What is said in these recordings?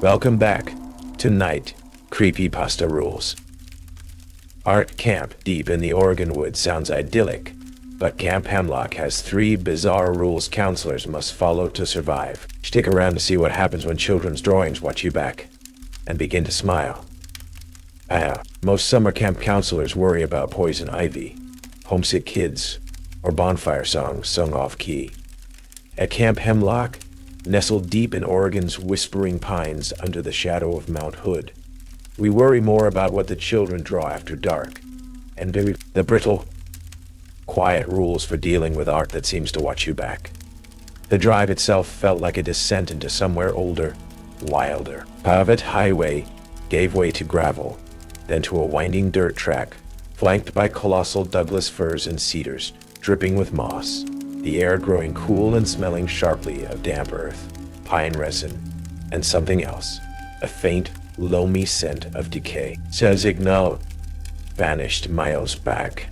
Welcome back to Night Creepypasta Rules. Art camp deep in the Oregon woods sounds idyllic, but Camp Hemlock has 3 bizarre rules counselors must follow to survive. Stick around to see what happens when children's drawings watch you back and begin to smile. Most summer camp counselors worry about poison ivy, homesick kids, or bonfire songs sung off-key. At Camp Hemlock, nestled deep in Oregon's whispering pines under the shadow of Mount Hood, we worry more about what the children draw after dark, and the brittle, quiet rules for dealing with art that seems to watch you back. The drive itself felt like a descent into somewhere older, wilder. Paved highway gave way to gravel, then to a winding dirt track, flanked by colossal Douglas firs and cedars, dripping with moss, the air growing cool and smelling sharply of damp earth, pine resin, and something else, a faint, loamy scent of decay. Signal vanished miles back.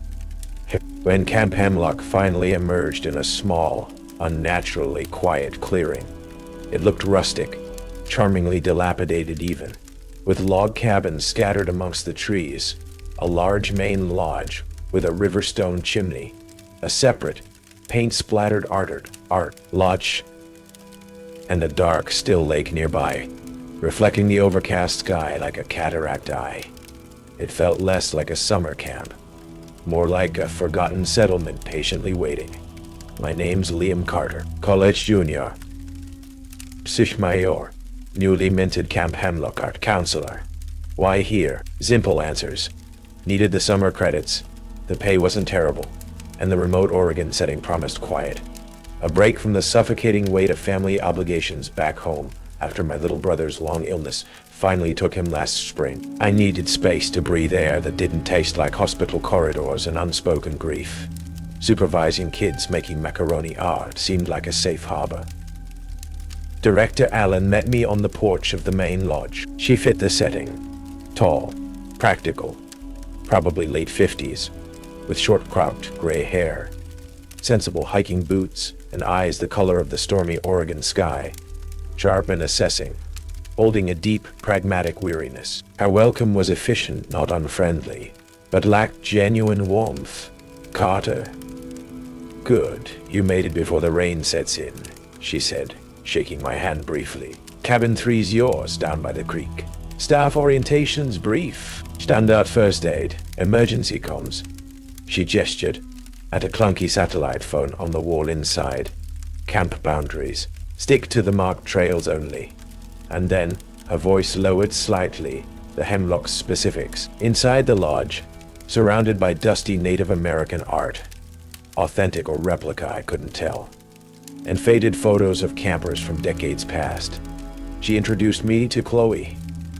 When Camp Hemlock finally emerged in a small, unnaturally quiet clearing, it looked rustic, charmingly dilapidated even, with log cabins scattered amongst the trees, a large main lodge with a river stone chimney, a separate, paint-splattered art lodge, and a dark, still lake nearby, reflecting the overcast sky like a cataract eye. It felt less like a summer camp, more like a forgotten settlement patiently waiting. My name's Liam Carter, college junior, Mayor, newly minted Camp Hemlock art counselor. Why here? Simple answers. Needed the summer credits, the pay wasn't terrible, and the remote Oregon setting promised quiet. A break from the suffocating weight of family obligations back home after my little brother's long illness finally took him last spring. I needed space to breathe air that didn't taste like hospital corridors and unspoken grief. Supervising kids making macaroni art seemed like a safe harbor. Director Allen met me on the porch of the main lodge. She fit the setting. Tall, practical, probably late 50s, with short-cropped gray hair, sensible hiking boots, and eyes the color of the stormy Oregon sky, sharp and assessing, holding a deep, pragmatic weariness. Her welcome was efficient, not unfriendly, but lacked genuine warmth. Carter. Good, you made it before the rain sets in, she said, shaking my hand briefly. Cabin 3's yours, down by the creek. Staff orientation's brief. Standout first aid, emergency comms. She gestured at a clunky satellite phone on the wall inside. Camp boundaries. Stick to the marked trails only. And then, her voice lowered slightly, the Hemlock's specifics. Inside the lodge, surrounded by dusty Native American art, authentic or replica I couldn't tell, and faded photos of campers from decades past. She introduced me to Chloe,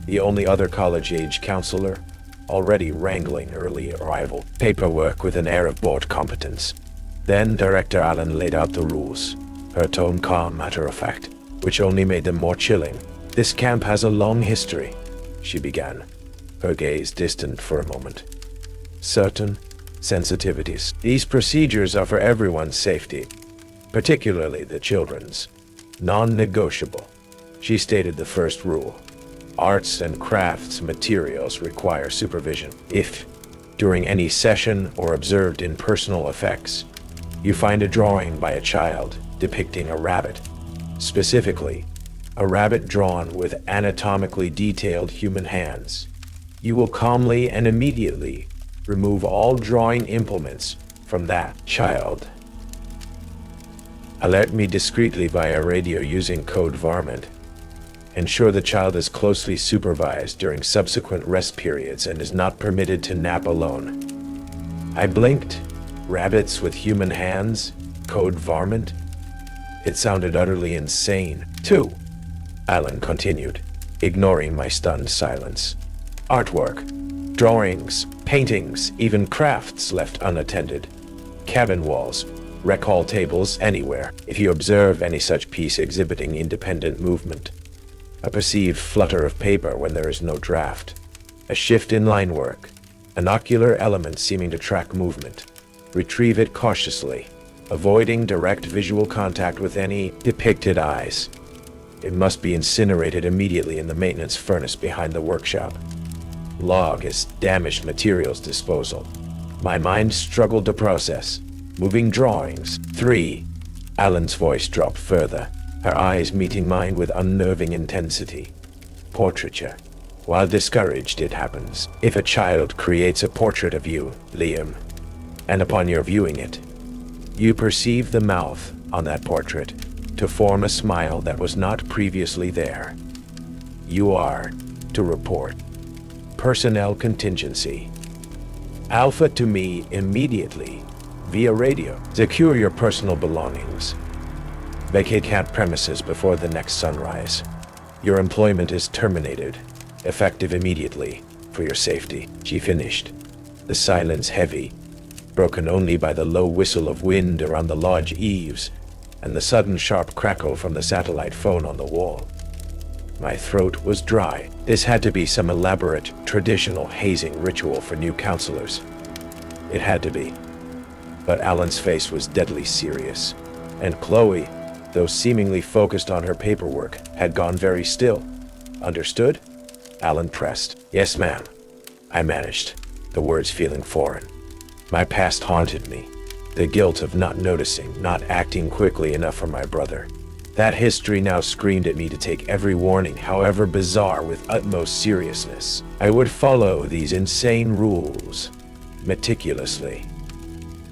the only other college-age counselor, already wrangling early arrival paperwork with an air of bored competence. Then Director Allen laid out the rules, her tone calm, matter-of-fact, which only made them more chilling. This camp has a long history, she began, her gaze distant for a moment. Certain sensitivities. These procedures are for everyone's safety, particularly the children's. Non-negotiable. She stated the first rule. Arts and crafts materials require supervision. If, during any session or observed in personal effects, you find a drawing by a child depicting a rabbit, specifically, a rabbit drawn with anatomically detailed human hands, you will calmly and immediately remove all drawing implements from that child. Alert me discreetly via radio using code varmint. Ensure the child is closely supervised during subsequent rest periods and is not permitted to nap alone. I blinked. Rabbits with human hands? Code varmint? It sounded utterly insane. 2. Allen continued, ignoring my stunned silence. Artwork, drawings, paintings, even crafts left unattended. Cabin walls, rec hall tables, anywhere. If you observe any such piece exhibiting independent movement, a perceived flutter of paper when there is no draft, a shift in line work, an ocular element seeming to track movement, retrieve it cautiously, avoiding direct visual contact with any depicted eyes. It must be incinerated immediately in the maintenance furnace behind the workshop. Log is damaged materials disposal. My mind struggled to process. Moving drawings. 3. Alan's voice dropped further, her eyes meeting mine with unnerving intensity. Portraiture. While discouraged, it happens. If a child creates a portrait of you, Liam, and upon your viewing it, you perceive the mouth on that portrait to form a smile that was not previously there, you are to report. Personnel contingency. Alpha to me immediately, via radio. Secure your personal belongings. Vacate camp premises before the next sunrise. Your employment is terminated, effective immediately, for your safety. She finished, the silence heavy, broken only by the low whistle of wind around the lodge eaves and the sudden sharp crackle from the satellite phone on the wall. My throat was dry. This had to be some elaborate, traditional hazing ritual for new counselors. It had to be. But Alan's face was deadly serious, and Chloe, though seemingly focused on her paperwork, had gone very still. Understood? Alan pressed. Yes, ma'am. I managed, the words feeling foreign. My past haunted me. The guilt of not noticing, not acting quickly enough for my brother. That history now screamed at me to take every warning, however bizarre, with utmost seriousness. I would follow these insane rules, meticulously.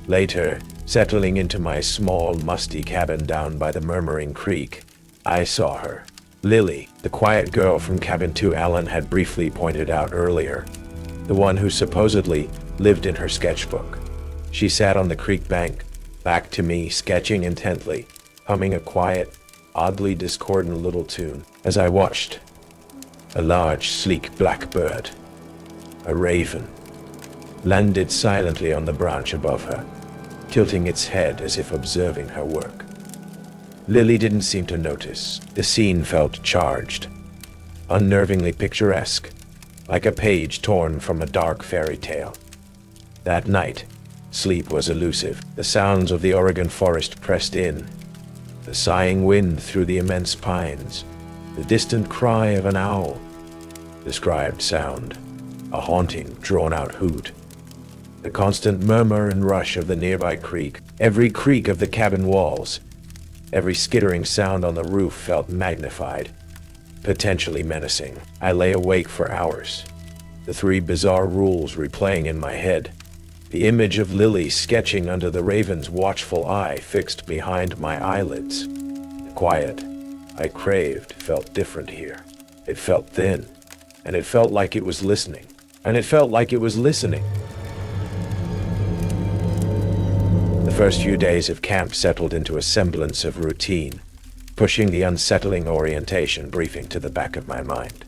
Later, settling into my small, musty cabin down by the murmuring creek, I saw her. Lily, the quiet girl from cabin 2 Alan had briefly pointed out earlier. The one who supposedly lived in her sketchbook. She sat on the creek bank, back to me, sketching intently, humming a quiet, oddly discordant little tune. As I watched, a large, sleek black bird, a raven, landed silently on the branch above her, tilting its head as if observing her work. Lily didn't seem to notice. The scene felt charged, unnervingly picturesque, like a page torn from a dark fairy tale. That night, sleep was elusive. The sounds of the Oregon forest pressed in, the sighing wind through the immense pines, the distant cry of an owl. Described sound, a haunting, drawn-out hoot. The constant murmur and rush of the nearby creek, every creak of the cabin walls, every skittering sound on the roof felt magnified, potentially menacing. I lay awake for hours, the 3 bizarre rules replaying in my head. The image of Lily sketching under the raven's watchful eye fixed behind my eyelids. The quiet I craved felt different here. It felt thin, and it felt like it was listening. The first few days of camp settled into a semblance of routine, pushing the unsettling orientation briefing to the back of my mind.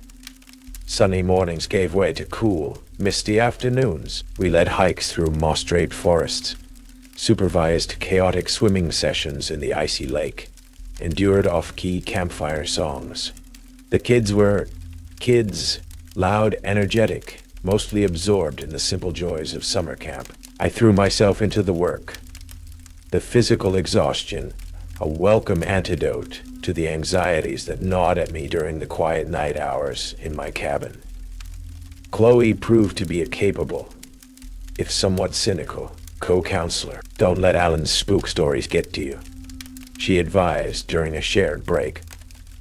Sunny mornings gave way to cool, misty afternoons. We led hikes through moss-draped forests, supervised chaotic swimming sessions in the icy lake, endured off-key campfire songs. The kids were kids, loud, energetic, mostly absorbed in the simple joys of summer camp. I threw myself into the work. The physical exhaustion, a welcome antidote to the anxieties that gnawed at me during the quiet night hours in my cabin. Chloe proved to be a capable, if somewhat cynical, co-counselor. Don't let Alan's spook stories get to you, she advised during a shared break,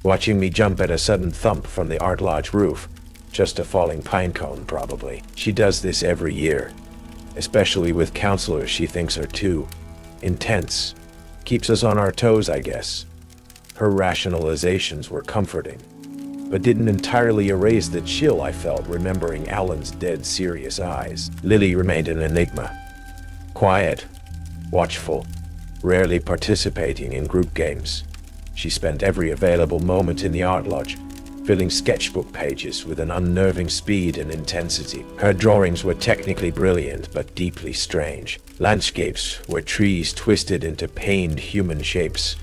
watching me jump at a sudden thump from the art lodge roof, just a falling pine cone probably. She does this every year, especially with counselors she thinks are too intense. Keeps us on our toes, I guess. Her rationalizations were comforting, but didn't entirely erase the chill I felt remembering Alan's dead serious eyes. Lily remained an enigma. Quiet, watchful, rarely participating in group games. She spent every available moment in the art lodge, filling sketchbook pages with an unnerving speed and intensity. Her drawings were technically brilliant but deeply strange. Landscapes where trees twisted into pained human shapes,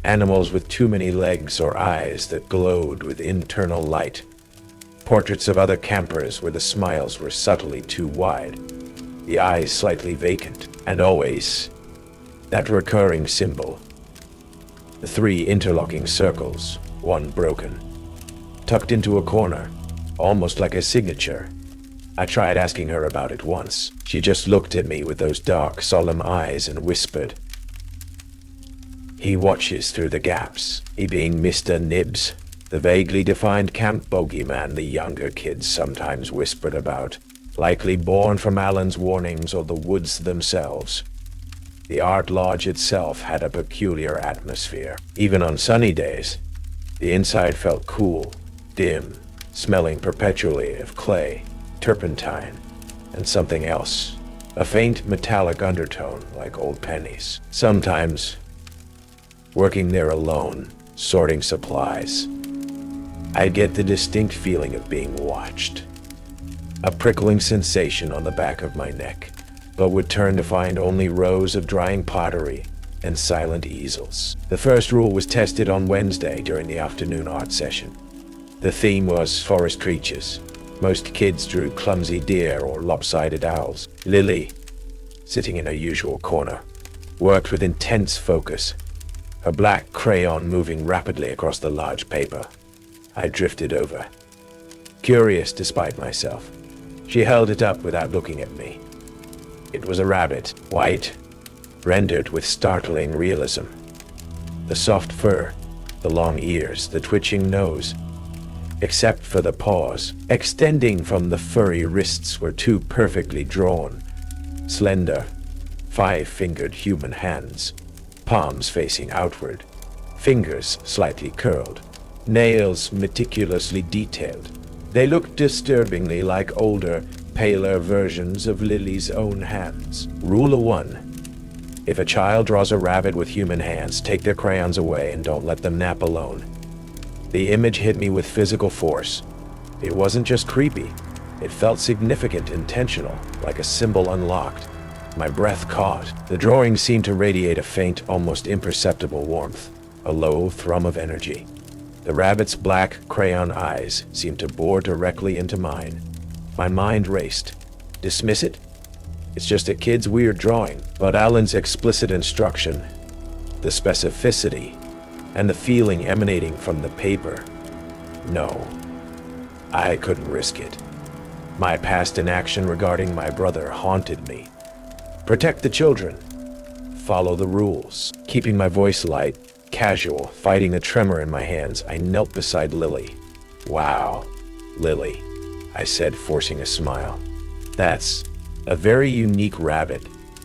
animals with too many legs or eyes that glowed with internal light, portraits of other campers where the smiles were subtly too wide, the eyes slightly vacant, and always that recurring symbol, the 3 interlocking circles, one broken, tucked into a corner, almost like a signature. I tried asking her about it once. She just looked at me with those dark, solemn eyes and whispered, "He watches through the gaps." He being Mr. Nibs, the vaguely defined camp bogeyman the younger kids sometimes whispered about, likely born from Alan's warnings or the woods themselves. The art lodge itself had a peculiar atmosphere. Even on sunny days, the inside felt cool, dim, smelling perpetually of clay, turpentine, and something else, a faint metallic undertone like old pennies. Sometimes, working there alone, sorting supplies, I'd get the distinct feeling of being watched. A prickling sensation on the back of my neck, but would turn to find only rows of drying pottery and silent easels. The first rule was tested on Wednesday during the afternoon art session. The theme was forest creatures. Most kids drew clumsy deer or lopsided owls. Lily, sitting in her usual corner, worked with intense focus, her black crayon moving rapidly across the large paper. I drifted over, curious despite myself. She held it up without looking at me. It was a rabbit, white, rendered with startling realism. The soft fur, the long ears, the twitching nose, except for the paws, extending from the furry wrists, were two perfectly drawn, slender, five-fingered human hands, palms facing outward, fingers slightly curled, nails meticulously detailed. They looked disturbingly like older, paler versions of Lily's own hands. Rule 1. If a child draws a rabbit with human hands, take their crayons away and don't let them nap alone. The image hit me with physical force. It wasn't just creepy. It felt significant, intentional, like a symbol unlocked. My breath caught. The drawing seemed to radiate a faint, almost imperceptible warmth, a low thrum of energy. The rabbit's black crayon eyes seemed to bore directly into mine. My mind raced. Dismiss it? It's just a kid's weird drawing. But Alan's explicit instruction, the specificity, and the feeling emanating from the paper. No, I couldn't risk it. My past inaction regarding my brother haunted me. Protect the children. Follow the rules. Keeping my voice light, casual, fighting the tremor in my hands, I knelt beside Lily. "Wow, Lily," I said, forcing a smile. "That's a very unique rabbit.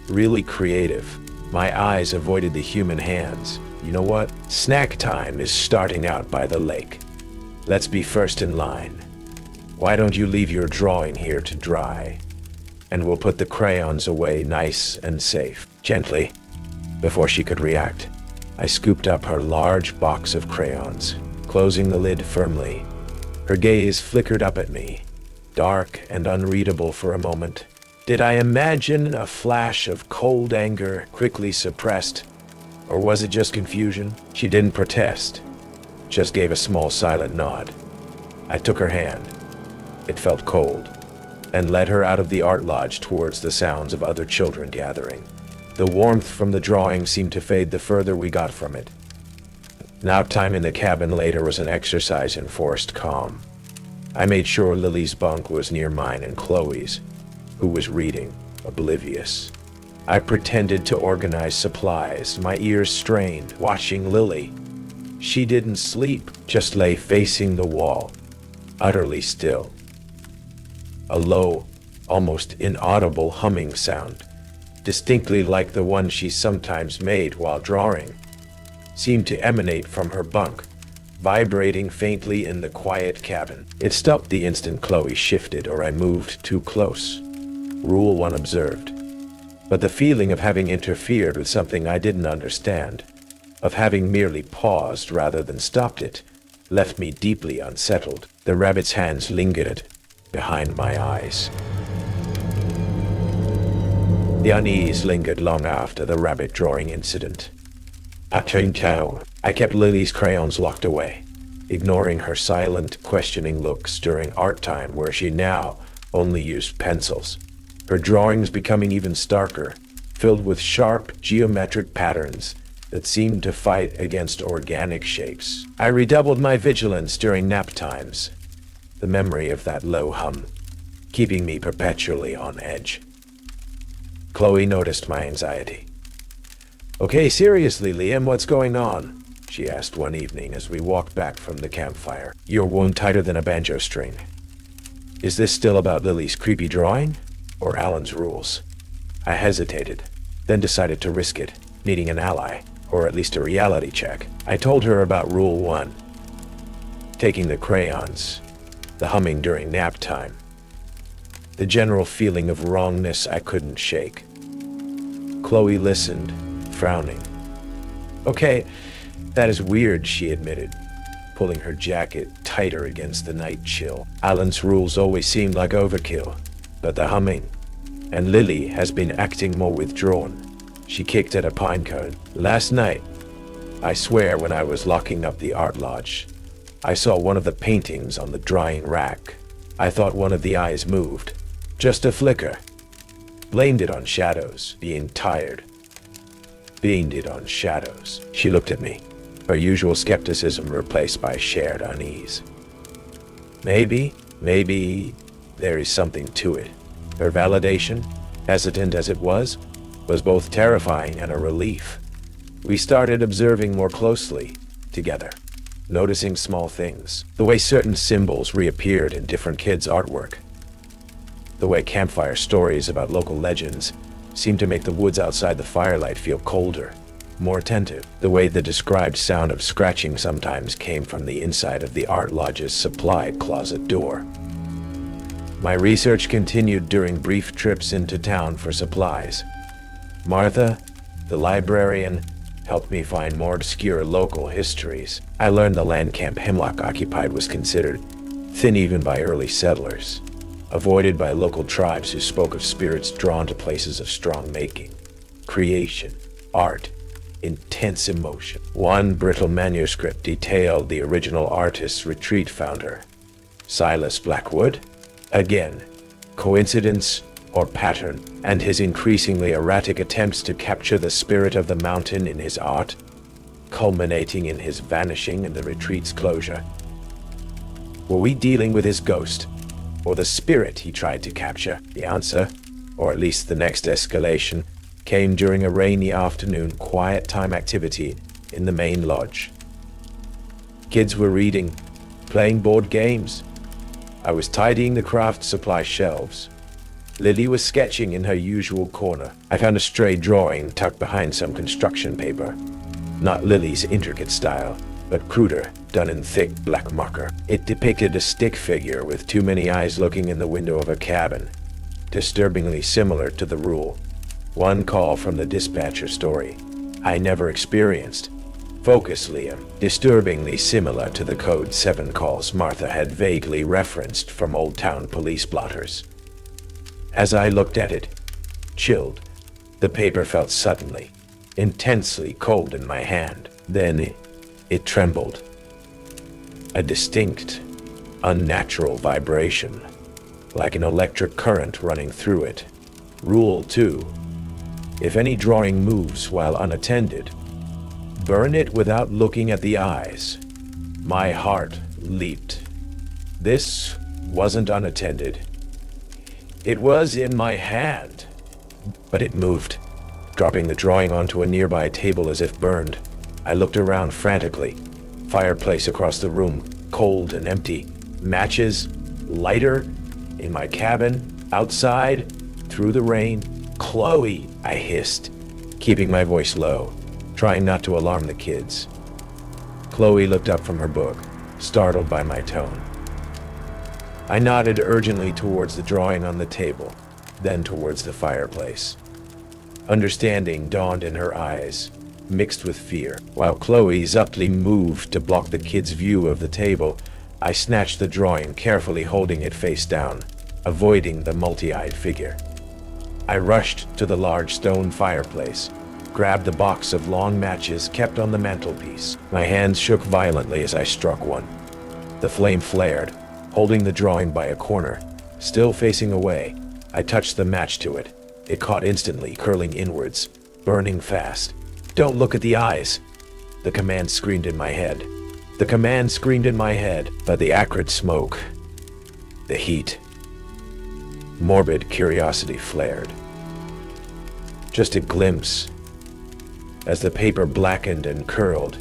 Really creative." My eyes avoided the human hands. "You know what? Snack time is starting out by the lake. Let's be first in line. Why don't you leave your drawing here to dry? And we'll put the crayons away nice and safe." Gently, before she could react, I scooped up her large box of crayons, closing the lid firmly. Her gaze flickered up at me, dark and unreadable for a moment. Did I imagine a flash of cold anger quickly suppressed? Or was it just confusion? She didn't protest, just gave a small silent nod. I took her hand. It felt cold, and led her out of the art lodge towards the sounds of other children gathering. The warmth from the drawing seemed to fade the further we got from it. Nap time in the cabin later was an exercise in forced calm. I made sure Lily's bunk was near mine and Chloe's, who was reading, oblivious. I pretended to organize supplies, my ears strained, watching Lily. She didn't sleep, just lay facing the wall, utterly still. A low, almost inaudible humming sound, distinctly like the one she sometimes made while drawing, seemed to emanate from her bunk, vibrating faintly in the quiet cabin. It stopped the instant Chloe shifted or I moved too close. Rule 1 observed. But the feeling of having interfered with something I didn't understand, of having merely paused rather than stopped it, left me deeply unsettled. The rabbit's hands lingered behind my eyes. The unease lingered long after the rabbit drawing incident. I kept Lily's crayons locked away, ignoring her silent, questioning looks during art time where she now only used pencils. Her drawings becoming even starker, filled with sharp geometric patterns, that seemed to fight against organic shapes. I redoubled my vigilance during nap times, the memory of that low hum keeping me perpetually on edge. Chloe noticed my anxiety. "Okay, seriously, Liam, what's going on?" she asked one evening as we walked back from the campfire. "Your wound tighter than a banjo string. Is this still about Lily's creepy drawing, or Alan's rules?" I hesitated, then decided to risk it, needing an ally, or at least a reality check. I told her about Rule 1, taking the crayons, the humming during nap time, the general feeling of wrongness I couldn't shake. Chloe listened, frowning. "Okay, that is weird," she admitted, pulling her jacket tighter against the night chill. "Alan's rules always seemed like overkill, but the humming, and Lily has been acting more withdrawn." She kicked at a pine cone. "Last night, I swear when I was locking up the art lodge, I saw one of the paintings on the drying rack. I thought one of the eyes moved. Just a flicker. Blamed it on shadows, being tired. Blamed it on shadows." She looked at me, her usual skepticism replaced by shared unease. Maybe there is something to it. Her validation, hesitant as it was both terrifying and a relief. We started observing more closely together, noticing small things, the way certain symbols reappeared in different kids' artwork, the way campfire stories about local legends seemed to make the woods outside the firelight feel colder, more attentive, the way the described sound of scratching sometimes came from the inside of the art lodge's supply closet door. My research continued during brief trips into town for supplies. Martha, the librarian, helped me find more obscure local histories. I learned the land Camp Hemlock occupied was considered thin even by early settlers, avoided by local tribes who spoke of spirits drawn to places of strong making, creation, art, intense emotion. One brittle manuscript detailed the original artist's retreat founder, Silas Blackwood. Again, coincidence or pattern, and his increasingly erratic attempts to capture the spirit of the mountain in his art, culminating in his vanishing and the retreat's closure. Were we dealing with his ghost, or the spirit he tried to capture? The answer, or at least the next escalation, came during a rainy afternoon quiet time activity in the main lodge. Kids were reading, playing board games. I was tidying the craft supply shelves. Lily was sketching in her usual corner. I found a stray drawing tucked behind some construction paper. Not Lily's intricate style, but cruder, done in thick black marker. It depicted a stick figure with too many eyes looking in the window of a cabin, disturbingly similar to the rule. One call from the dispatcher story I never experienced. Focus, Liam. Disturbingly similar to the Code 7 calls Martha had vaguely referenced from Old Town police blotters. As I looked at it, chilled, the paper felt suddenly, intensely cold in my hand. Then it trembled. A distinct, unnatural vibration, like an electric current running through it. Rule 2. If any drawing moves while unattended, burn it without looking at the eyes. My heart leaped. This wasn't unattended. It was in my hand, but it moved, dropping the drawing onto a nearby table as if burned. I looked around frantically. Fireplace across the room, cold and empty. Matches, lighter, in my cabin, outside, through the rain. "Chloe," I hissed, keeping my voice low, trying not to alarm the kids. Chloe looked up from her book, startled by my tone. I nodded urgently towards the drawing on the table, then towards the fireplace. Understanding dawned in her eyes, mixed with fear. While Chloe subtly moved to block the kid's view of the table, I snatched the drawing, carefully holding it face down, avoiding the multi-eyed figure. I rushed to the large stone fireplace, grabbed a box of long matches kept on the mantelpiece. My hands shook violently as I struck one. The flame flared, holding the drawing by a corner. Still facing away, I touched the match to it. It caught instantly, curling inwards, burning fast. Don't look at the eyes. The command screamed in my head. The command screamed in my head, but the acrid smoke, the heat, morbid curiosity flared. Just a glimpse as the paper blackened and curled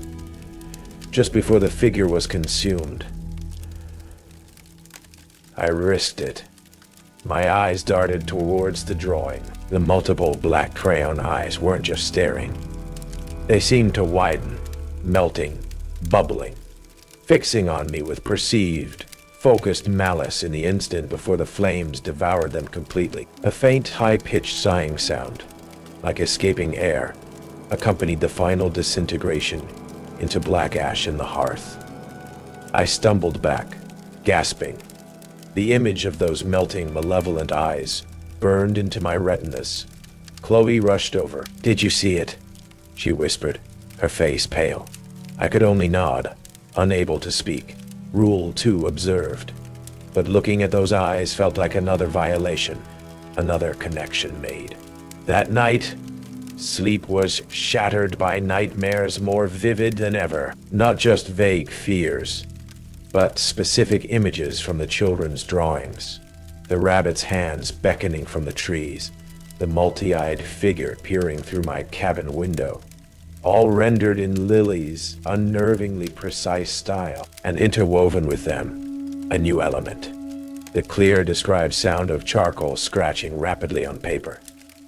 just before the figure was consumed. I risked it. My eyes darted towards the drawing. The multiple black crayon eyes weren't just staring. They seemed to widen, melting, bubbling, fixing on me with perceived, focused malice in the instant before the flames devoured them completely. A faint, high-pitched sighing sound, like escaping air, accompanied the final disintegration into black ash in the hearth. I stumbled back, gasping. The image of those melting, malevolent eyes burned into my retinas. Chloe rushed over. "Did you see it?" she whispered, her face pale. I could only nod, unable to speak. Rule 2 observed. But looking at those eyes felt like another violation, another connection made. That night, sleep was shattered by nightmares more vivid than ever. Not just vague fears, but specific images from the children's drawings. The rabbit's hands beckoning from the trees, the multi-eyed figure peering through my cabin window, all rendered in Lily's unnervingly precise style, and interwoven with them, a new element. The clear, described sound of charcoal scratching rapidly on paper,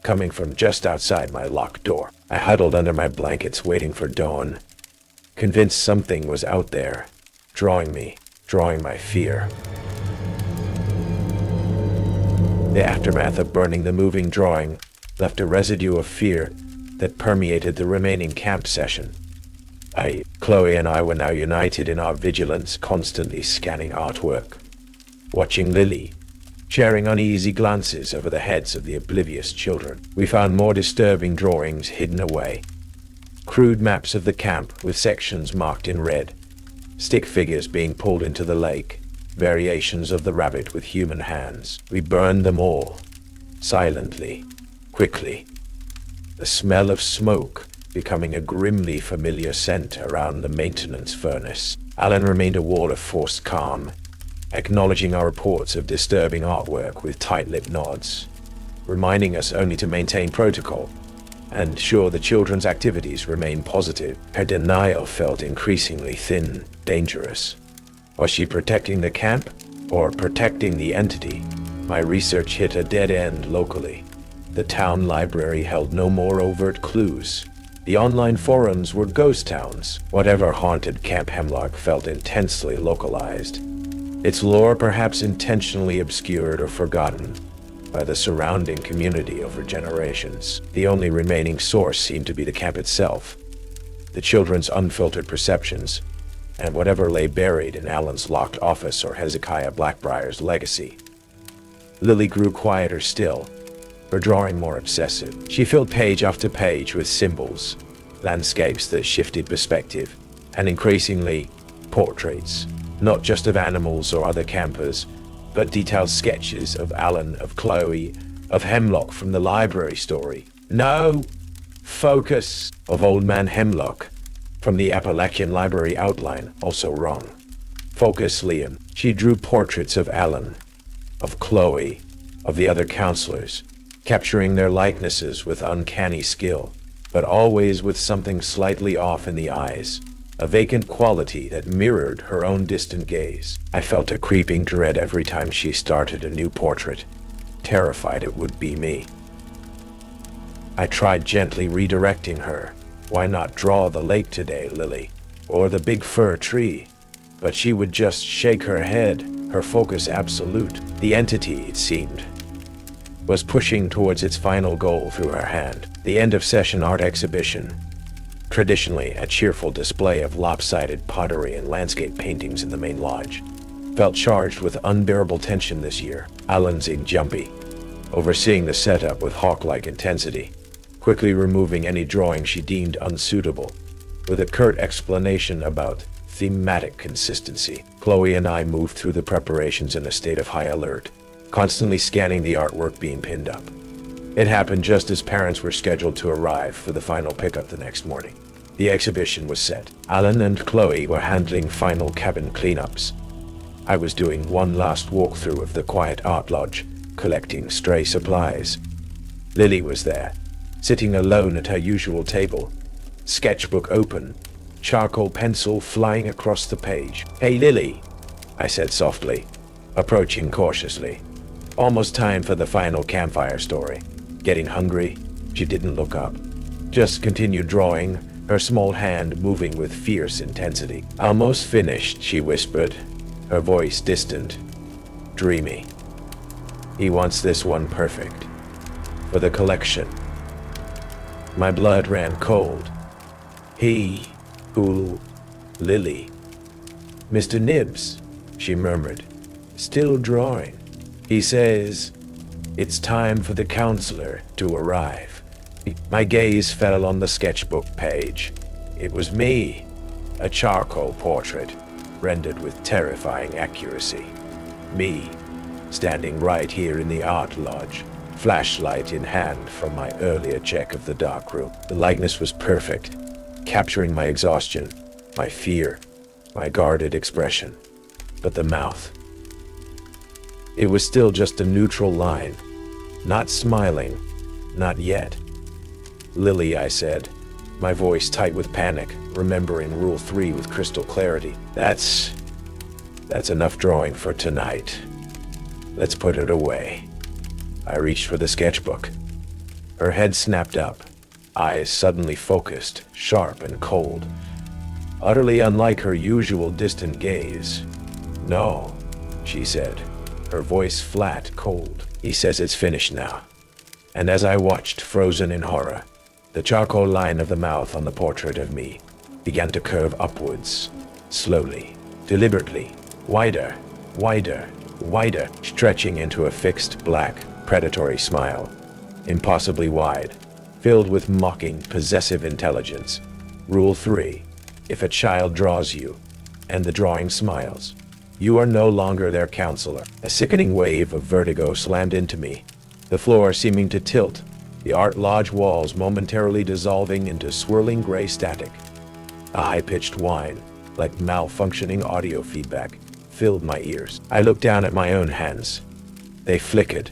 coming from just outside my locked door. I huddled under my blankets waiting for dawn, convinced something was out there, drawing my fear. The aftermath of burning the moving drawing left a residue of fear that permeated the remaining camp session. Chloe and I were now united in our vigilance, constantly scanning artwork, watching Lily, sharing uneasy glances over the heads of the oblivious children. We found more disturbing drawings hidden away. Crude maps of the camp with sections marked in red, stick figures being pulled into the lake, variations of the rabbit with human hands. We burned them all, silently, quickly. The smell of smoke becoming a grimly familiar scent around the maintenance furnace. Alan remained a wall of forced calm, acknowledging our reports of disturbing artwork with tight-lipped nods, reminding us only to maintain protocol and ensure the children's activities remain positive. Her denial felt increasingly thin, dangerous. Was she protecting the camp or protecting the entity? My research hit a dead end locally. The town library held no more overt clues. The online forums were ghost towns. Whatever haunted Camp Hemlock felt intensely localized. Its lore perhaps intentionally obscured or forgotten by the surrounding community over generations. The only remaining source seemed to be the camp itself, the children's unfiltered perceptions, and whatever lay buried in Alan's locked office or Hezekiah Blackbriar's legacy. Lily grew quieter still, her drawing more obsessive. She filled page after page with symbols, landscapes that shifted perspective, and increasingly, portraits, not just of animals or other campers, but detailed sketches of Alan, of Chloe, of Hemlock from the library story. No! Focus! Of Old Man Hemlock from the Appalachian Library outline, also wrong. Focus, Liam. She drew portraits of Alan, of Chloe, of the other counselors, capturing their likenesses with uncanny skill, but always with something slightly off in the eyes, a vacant quality that mirrored her own distant gaze. I felt a creeping dread every time she started a new portrait, terrified it would be me. I tried gently redirecting her. Why not draw the lake today, Lily? Or the big fir tree? But she would just shake her head, her focus absolute. The entity, it seemed, was pushing towards its final goal through her hand. The end-of-session art exhibition, traditionally a cheerful display of lopsided pottery and landscape paintings in the main lodge, felt charged with unbearable tension this year. Alan seemed jumpy, overseeing the setup with hawk-like intensity, quickly removing any drawing she deemed unsuitable, with a curt explanation about thematic consistency. Chloe and I moved through the preparations in a state of high alert, constantly scanning the artwork being pinned up. It happened just as parents were scheduled to arrive for the final pickup the next morning. The exhibition was set. Alan and Chloe were handling final cabin cleanups. I was doing one last walkthrough of the quiet art lodge, collecting stray supplies. Lily was there, sitting alone at her usual table, sketchbook open, charcoal pencil flying across the page. "Hey, Lily," I said softly, approaching cautiously. "Almost time for the final campfire story. Getting hungry?" She didn't look up, just continued drawing, her small hand moving with fierce intensity. "Almost finished," she whispered, her voice distant, dreamy. "He wants this one perfect. For the collection." My blood ran cold. "He? Who? Lily?" "Mr. Nibbs," she murmured, still drawing. "He says it's time for the counselor to arrive." My gaze fell on the sketchbook page. It was me, a charcoal portrait, rendered with terrifying accuracy. Me, standing right here in the art lodge, flashlight in hand from my earlier check of the dark room. The likeness was perfect, capturing my exhaustion, my fear, my guarded expression. But the mouth, it was still just a neutral line, not smiling, not yet. "Lily," I said, my voice tight with panic, remembering Rule 3 with crystal clarity. That's enough drawing for tonight. Let's put it away." I reached for the sketchbook. Her head snapped up, eyes suddenly focused, sharp and cold, utterly unlike her usual distant gaze. "No," she said, her voice flat, cold. "He says it's finished now." And as I watched, frozen in horror, the charcoal line of the mouth on the portrait of me began to curve upwards, slowly, deliberately, wider, wider, wider, stretching into a fixed, black, predatory smile, impossibly wide, filled with mocking, possessive intelligence. Rule 3. If a child draws you, and the drawing smiles, you are no longer their counselor. A sickening wave of vertigo slammed into me, the floor seeming to tilt, the art lodge walls momentarily dissolving into swirling gray static. A high-pitched whine, like malfunctioning audio feedback, filled my ears. I looked down at my own hands. They flickered,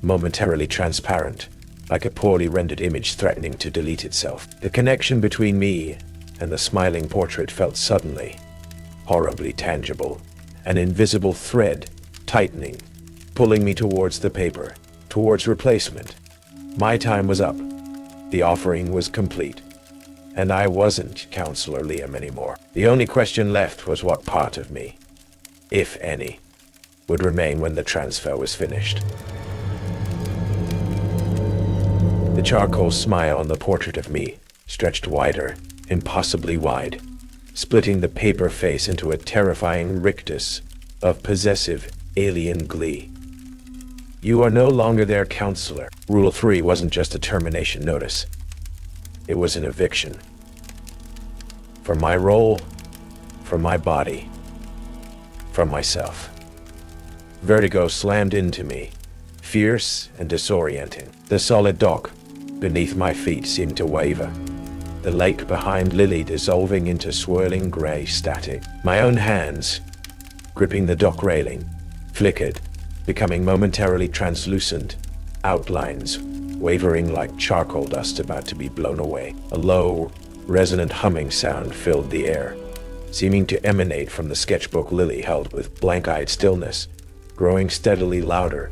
momentarily transparent, like a poorly rendered image threatening to delete itself. The connection between me and the smiling portrait felt suddenly, horribly tangible, an invisible thread, tightening, pulling me towards the paper, towards replacement. My time was up. The offering was complete. And I wasn't Counselor Liam anymore. The only question left was what part of me, if any, would remain when the transfer was finished. The charcoal smile on the portrait of me stretched wider, impossibly wide, splitting the paper face into a terrifying rictus of possessive, alien glee. You are no longer their counselor. Rule 3 wasn't just a termination notice. It was an eviction. For my role, for my body, from myself. Vertigo slammed into me, fierce and disorienting. The solid dock beneath my feet seemed to waver, the lake behind Lily dissolving into swirling gray static. My own hands, gripping the dock railing, flickered, becoming momentarily translucent, outlines wavering like charcoal dust about to be blown away. A low, resonant humming sound filled the air, seeming to emanate from the sketchbook Lily held with blank-eyed stillness, growing steadily louder,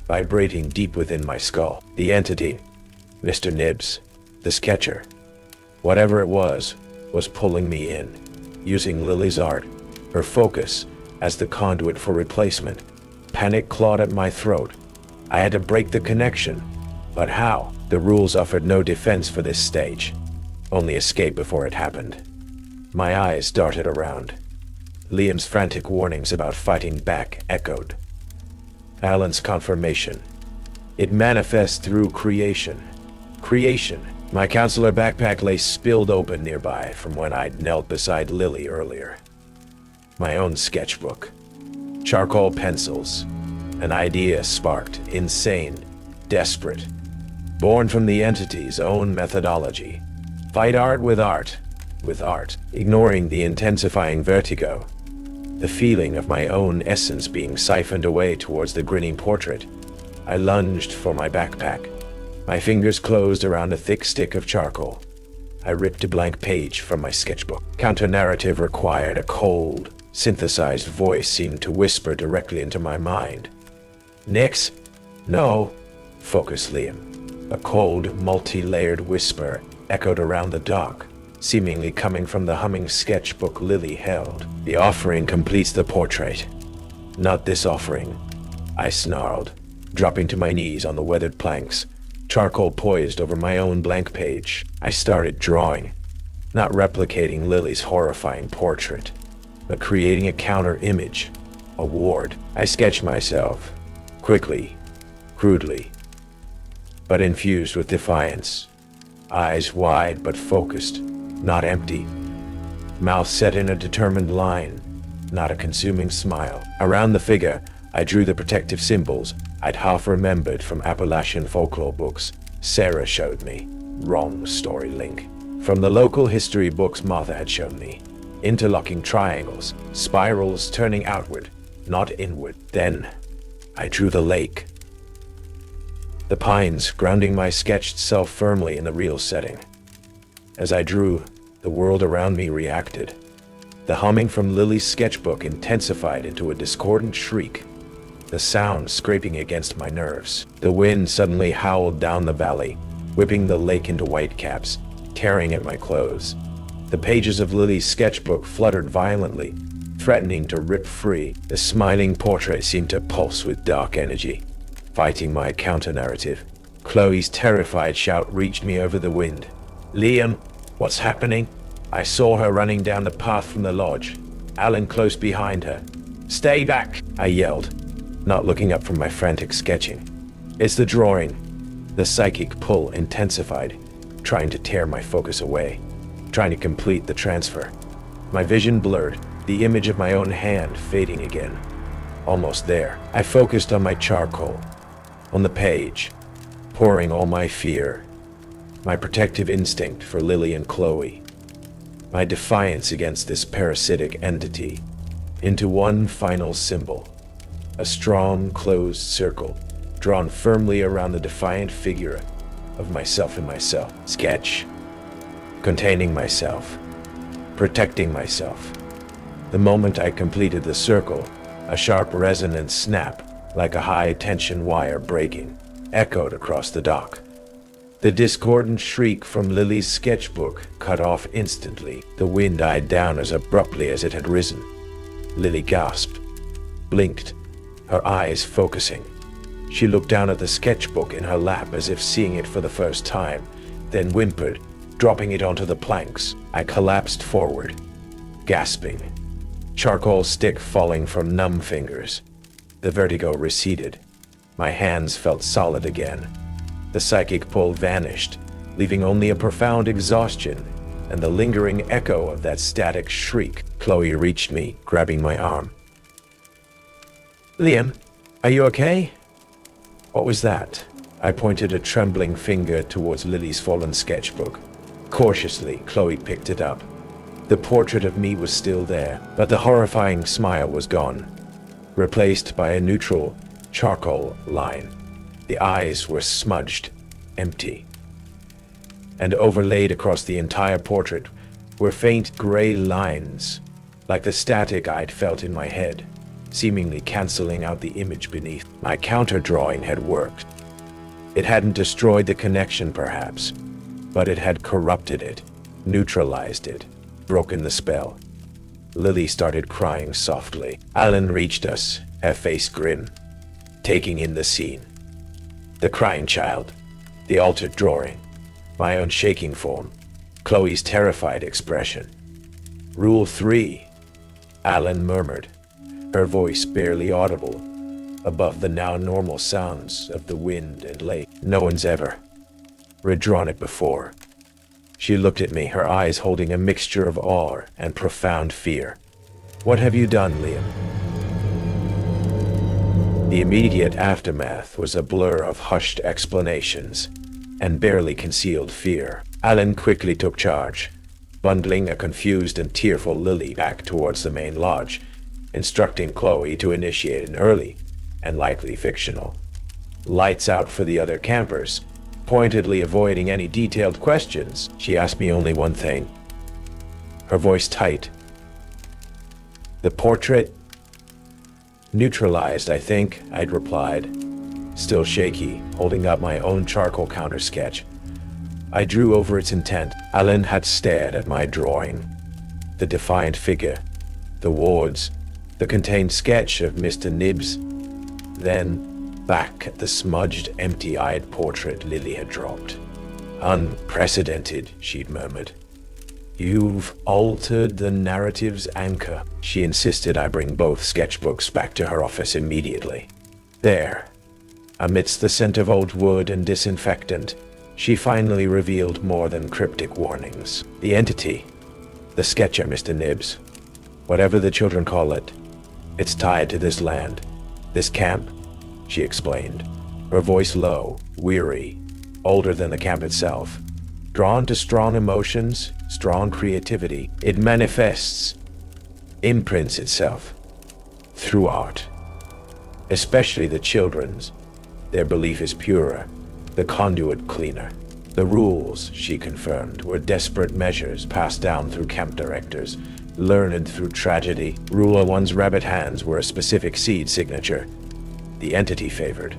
vibrating deep within my skull. The entity, Mr. Nibbs, the sketcher, whatever it was pulling me in, using Lily's art, her focus, as the conduit for replacement. Panic clawed at my throat. I had to break the connection. But how? The rules offered no defense for this stage, only escape before it happened. My eyes darted around. Liam's frantic warnings about fighting back echoed. Alan's confirmation. It manifests through creation. Creation. My counselor backpack lay spilled open nearby from when I'd knelt beside Lily earlier. My own sketchbook. Charcoal pencils. An idea sparked, insane, desperate. born from the entity's own methodology. Fight art, ignoring the intensifying vertigo, the feeling of my own essence being siphoned away towards the grinning portrait. I lunged for my backpack. My fingers closed around a thick stick of charcoal. I ripped a blank page from my sketchbook. Counter-narrative required. A cold, synthesized voice seemed to whisper directly into my mind. Nix? No. Focus, Liam. A cold, multi-layered whisper echoed around the dock, seemingly coming from the humming sketchbook Lily held. The offering completes the portrait. Not this offering, I snarled, dropping to my knees on the weathered planks, charcoal poised over my own blank page. I started drawing, not replicating Lily's horrifying portrait, but creating a counter-image, a ward. I sketched myself, quickly, crudely, but infused with defiance. Eyes wide but focused, not empty. Mouth set in a determined line, not a consuming smile. Around the figure, I drew the protective symbols I'd half remembered from Appalachian folklore books Sarah showed me. Wrong story link. From the local history books Martha had shown me. Interlocking triangles, spirals turning outward, not inward. Then, I drew the lake. The pines grounding my sketched self firmly in the real setting. As I drew, the world around me reacted. The humming from Lily's sketchbook intensified into a discordant shriek, the sound scraping against my nerves. The wind suddenly howled down the valley, whipping the lake into whitecaps, tearing at my clothes. The pages of Lily's sketchbook fluttered violently, threatening to rip free. The smiling portrait seemed to pulse with dark energy, fighting my counter-narrative. Chloe's terrified shout reached me over the wind. Liam, what's happening? I saw her running down the path from the lodge, Alan close behind her. Stay back, I yelled, not looking up from my frantic sketching. It's the drawing. The psychic pull intensified, trying to tear my focus away, trying to complete the transfer. My vision blurred, the image of my own hand fading again. Almost there. I focused on my charcoal, on the page, pouring all my fear, my protective instinct for Lily and Chloe, my defiance against this parasitic entity, into one final symbol. A strong, closed circle, drawn firmly around the defiant figure of myself in myself. Sketch. Containing myself. Protecting myself. The moment I completed the circle, a sharp resonant snap, like a high-tension wire breaking, echoed across the dock. The discordant shriek from Lily's sketchbook cut off instantly. The wind died down as abruptly as it had risen. Lily gasped, blinked, her eyes focusing. She looked down at the sketchbook in her lap as if seeing it for the first time, then whimpered, dropping it onto the planks. I collapsed forward, gasping, charcoal stick falling from numb fingers. The vertigo receded. My hands felt solid again. The psychic pull vanished, leaving only a profound exhaustion and the lingering echo of that static shriek. Chloe reached me, grabbing my arm. Liam, are you okay? What was that? I pointed a trembling finger towards Lily's fallen sketchbook. Cautiously, Chloe picked it up. The portrait of me was still there, but the horrifying smile was gone, replaced by a neutral, charcoal line. The eyes were smudged, empty. And overlaid across the entire portrait were faint gray lines, like the static I'd felt in my head, seemingly canceling out the image beneath. My counter-drawing had worked. It hadn't destroyed the connection, perhaps, but it had corrupted it, neutralized it, broken the spell. Lily started crying softly. Alan reached us, her face grim, taking in the scene. The crying child, the altered drawing, my own shaking form, Chloe's terrified expression. Rule 3, Alan murmured, her voice barely audible, above the now normal sounds of the wind and lake. No one's ever redrawn it before. She looked at me, her eyes holding a mixture of awe and profound fear. What have you done, Liam? The immediate aftermath was a blur of hushed explanations. and barely concealed fear. Alan quickly took charge, bundling a confused and tearful Lily back towards the main lodge, instructing Chloe to initiate an early, and likely fictional, lights out for the other campers, pointedly avoiding any detailed questions. She asked me only one thing, her voice tight. "The portrait?" "Neutralized, I think," I'd replied, still shaky, holding up my own charcoal counter sketch. I drew over its intent. Alan had stared at my drawing. The defiant figure, the wards, the contained sketch of Mr. Nibbs, then back at the smudged, empty-eyed portrait Lily had dropped. "Unprecedented," she'd murmured. "You've altered the narrative's anchor." She insisted I bring both sketchbooks back to her office immediately. There, amidst the scent of old wood and disinfectant, she finally revealed more than cryptic warnings. The entity, the sketch of Mr. Nibbs, whatever the children call it, it's tied to this land, this camp, she explained, her voice low, weary, older than the camp itself. Drawn to strong emotions, strong creativity, it manifests, imprints itself through art, especially the children's. Their belief is purer, the conduit cleaner. The rules, she confirmed, were desperate measures passed down through camp directors, learned through tragedy. Rule 1's rabbit hands were a specific seed signature. The entity favored.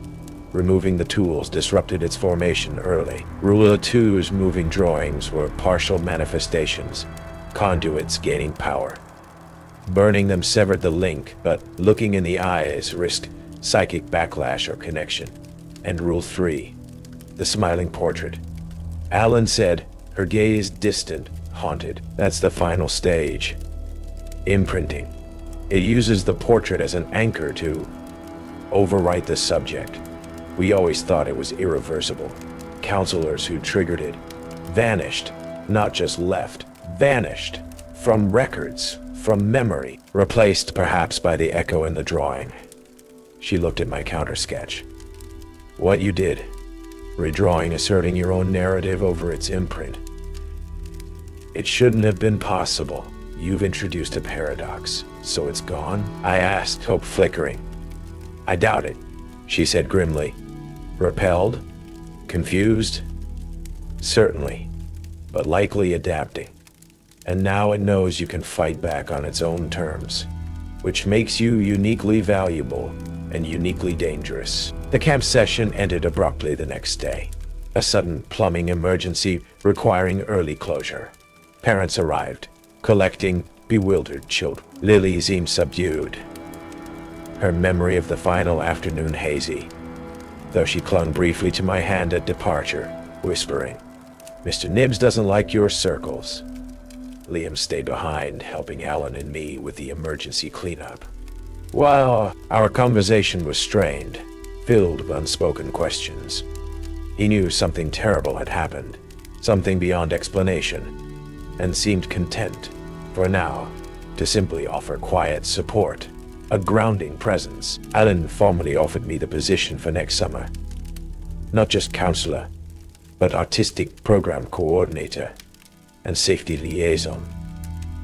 Removing the tools disrupted its formation early. Rule 2's moving drawings were partial manifestations, conduits gaining power. Burning them severed the link, but looking in the eyes risked psychic backlash or connection. And Rule 3, the smiling portrait. Alan said, her gaze distant, haunted. That's the final stage. Imprinting. It uses the portrait as an anchor to overwrite the subject. We always thought it was irreversible. Counselors who triggered it vanished, not just left, vanished. From records, from memory, replaced perhaps by the echo in the drawing. She looked at my counter sketch. "What you did, redrawing, asserting your own narrative over its imprint. It shouldn't have been possible. You've introduced a paradox, so it's gone?" I asked, hope flickering. "I doubt it," she said grimly. "Repelled? Confused? Certainly, but likely adapting. And now it knows you can fight back on its own terms, which makes you uniquely valuable and uniquely dangerous." The camp session ended abruptly the next day. A sudden plumbing emergency requiring early closure. Parents arrived, collecting bewildered children. Lily seemed subdued, her memory of the final afternoon hazy, though she clung briefly to my hand at departure, whispering, "Mr. Nibbs doesn't like your circles." Liam stayed behind, helping Alan and me with the emergency cleanup. While our conversation was strained, filled with unspoken questions, he knew something terrible had happened, something beyond explanation, and seemed content, for now, to simply offer quiet support, a grounding presence. Alan formally offered me the position for next summer. Not just counselor, but artistic program coordinator and safety liaison.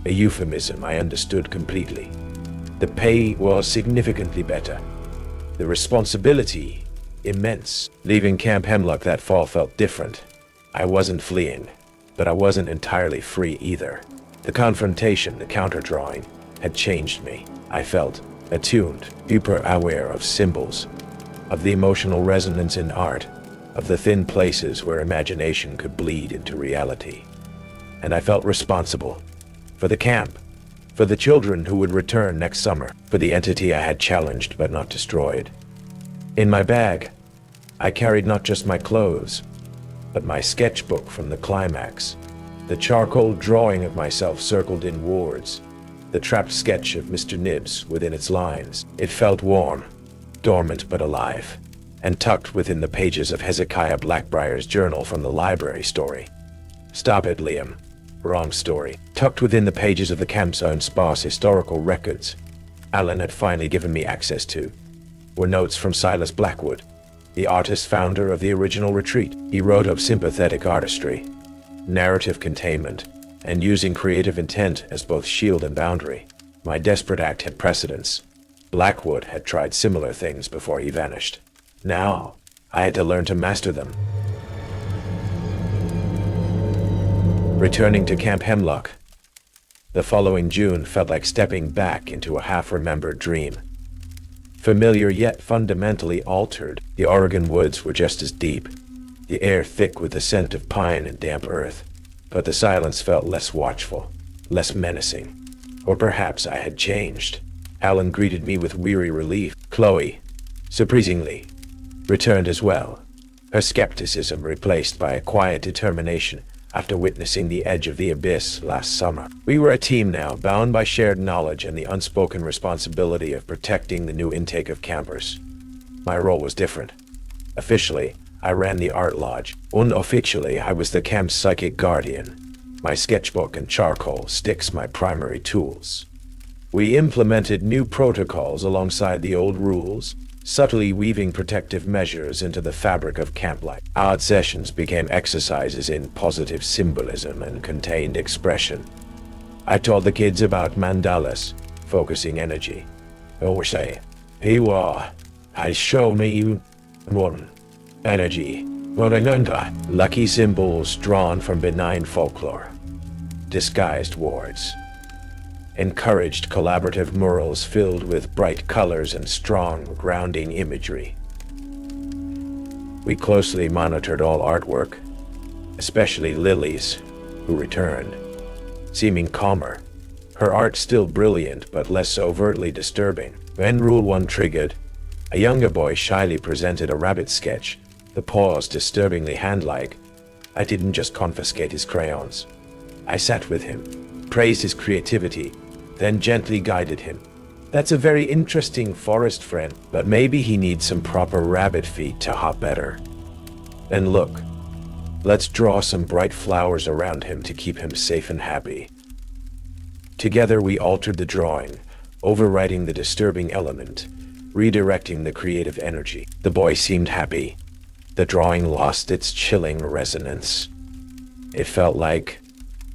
A euphemism I understood completely. The pay was significantly better. The responsibility, immense. Leaving Camp Hemlock that fall felt different. I wasn't fleeing, but I wasn't entirely free either. The confrontation, the counter-drawing, had changed me. I felt attuned, hyper aware of symbols, of the emotional resonance in art, of the thin places where imagination could bleed into reality. And I felt responsible for the camp, for the children who would return next summer, for the entity I had challenged but not destroyed. In my bag, I carried not just my clothes, but my sketchbook from the climax, the charcoal drawing of myself circled in wards, the trapped sketch of Mr. Nibbs within its lines. It felt warm, dormant but alive, and tucked within the pages of Hezekiah Blackbriar's journal from the library story. Stop it, Liam. Wrong story. Tucked within the pages of the camp's own sparse historical records Alan had finally given me access to were notes from Silas Blackwood, the artist founder of the original retreat. He wrote of sympathetic artistry, narrative containment, and using creative intent as both shield and boundary. My desperate act had precedence. Blackwood had tried similar things before he vanished. Now, I had to learn to master them. Returning to Camp Hemlock, the following June felt like stepping back into a half-remembered dream. Familiar yet fundamentally altered, the Oregon woods were just as deep, the air thick with the scent of pine and damp earth, but the silence felt less watchful, less menacing. Or perhaps I had changed. Alan greeted me with weary relief. Chloe, surprisingly, returned as well, her skepticism replaced by a quiet determination after witnessing the edge of the abyss last summer. We were a team now, bound by shared knowledge and the unspoken responsibility of protecting the new intake of campers. My role was different. Officially, I ran the art lodge. Unofficially, I was the camp's psychic guardian. My sketchbook and charcoal sticks my primary tools. We implemented new protocols alongside the old rules, subtly weaving protective measures into the fabric of camp life. Art sessions became exercises in positive symbolism and contained expression. I taught the kids about mandalas, focusing energy. Say, I show me one energy. Lucky symbols drawn from benign folklore. Disguised wards. Encouraged collaborative murals filled with bright colors and strong, grounding imagery. We closely monitored all artwork, especially Lily's, who returned, seeming calmer, her art still brilliant but less overtly disturbing. When Rule 1 triggered, a younger boy shyly presented a rabbit sketch, the paws disturbingly hand-like. I didn't just confiscate his crayons. I sat with him, praised his creativity, then gently guided him. That's a very interesting forest friend, but maybe he needs some proper rabbit feet to hop better. And look, let's draw some bright flowers around him to keep him safe and happy. Together we altered the drawing, overriding the disturbing element, redirecting the creative energy. The boy seemed happy. The drawing lost its chilling resonance. It felt like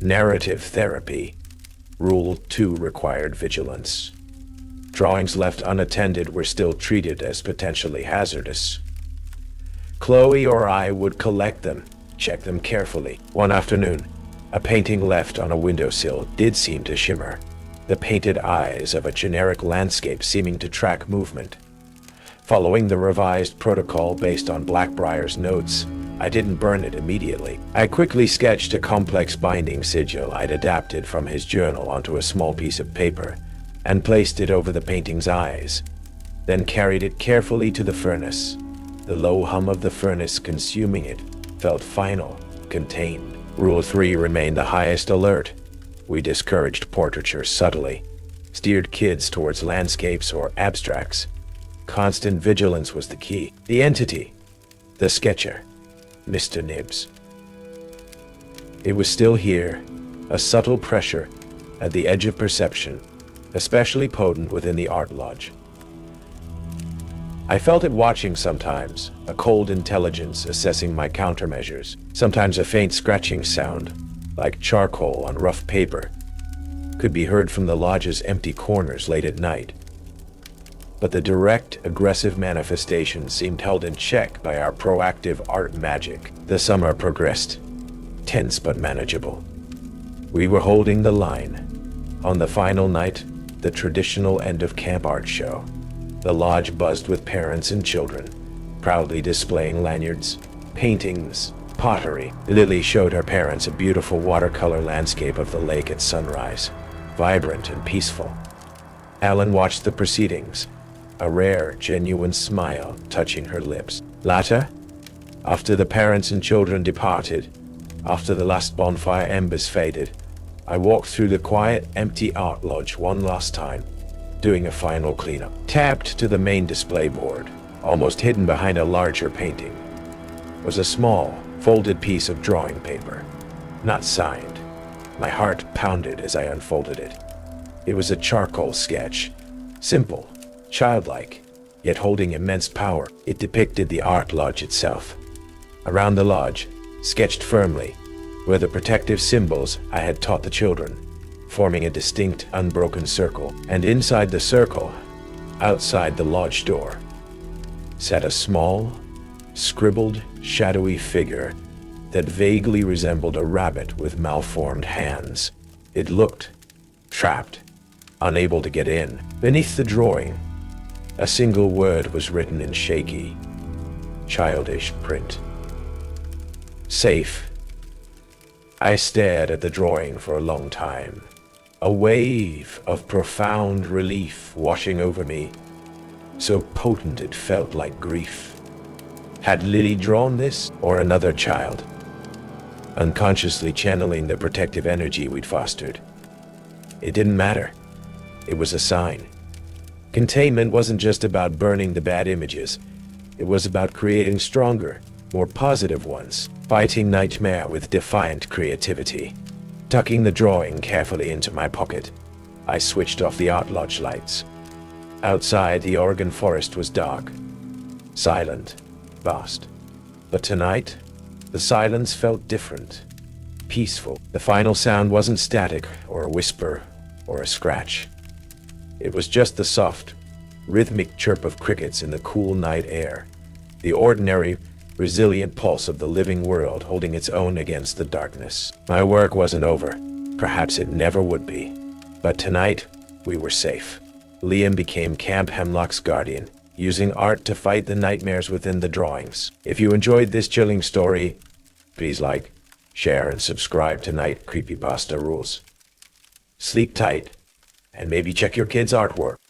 narrative therapy. Rule 2 required vigilance. Drawings left unattended were still treated as potentially hazardous. Chloe or I would collect them, check them carefully. One afternoon, a painting left on a windowsill did seem to shimmer, the painted eyes of a generic landscape seeming to track movement. Following the revised protocol based on Blackbriar's notes, I didn't burn it immediately. I quickly sketched a complex binding sigil I'd adapted from his journal onto a small piece of paper and placed it over the painting's eyes, then carried it carefully to the furnace. The low hum of the furnace consuming it felt final, contained. Rule 3 remained the highest alert. We discouraged portraiture subtly, steered kids towards landscapes or abstracts. Constant vigilance was the key. The entity, the sketcher, Mr. Nibs. It was still here, a subtle pressure at the edge of perception, especially potent within the art lodge. I felt it watching sometimes, a cold intelligence assessing my countermeasures, sometimes a faint scratching sound, like charcoal on rough paper, could be heard from the lodge's empty corners late at night. But the direct, aggressive manifestation seemed held in check by our proactive art magic. The summer progressed, tense but manageable. We were holding the line. On the final night, the traditional end-of-camp art show, the lodge buzzed with parents and children, proudly displaying lanyards, paintings, pottery. Lily showed her parents a beautiful watercolor landscape of the lake at sunrise, vibrant and peaceful. Alan watched the proceedings, a rare, genuine smile touching her lips. Later, after the parents and children departed, after the last bonfire embers faded, I walked through the quiet, empty art lodge one last time, doing a final cleanup. Tapped to the main display board, almost hidden behind a larger painting, was a small, folded piece of drawing paper, not signed. My heart pounded as I unfolded it. It was a charcoal sketch, simple, childlike, yet holding immense power. It depicted the art lodge itself. Around the lodge, sketched firmly, were the protective symbols I had taught the children, forming a distinct, unbroken circle. And inside the circle, outside the lodge door, sat a small, scribbled, shadowy figure that vaguely resembled a rabbit with malformed hands. It looked trapped, unable to get in. Beneath the drawing, a single word was written in shaky, childish print. Safe. I stared at the drawing for a long time, a wave of profound relief washing over me, so potent it felt like grief. Had Lily drawn this, or another child? Unconsciously channeling the protective energy we'd fostered. It didn't matter. It was a sign. Containment wasn't just about burning the bad images. It was about creating stronger, more positive ones, fighting nightmare with defiant creativity. Tucking the drawing carefully into my pocket, I switched off the art lodge lights. Outside, the Oregon forest was dark, silent, vast. But tonight, the silence felt different, peaceful. The final sound wasn't static, or a whisper, or a scratch. It was just the soft, rhythmic chirp of crickets in the cool night air, the ordinary, resilient pulse of the living world holding its own against the darkness. My work wasn't over. Perhaps it never would be. But tonight, we were safe. Liam became Camp Hemlock's guardian, using art to fight the nightmares within the drawings. If you enjoyed this chilling story, please like, share, and subscribe to Night Creepypasta Rules. Sleep tight, and maybe check your kids' artwork.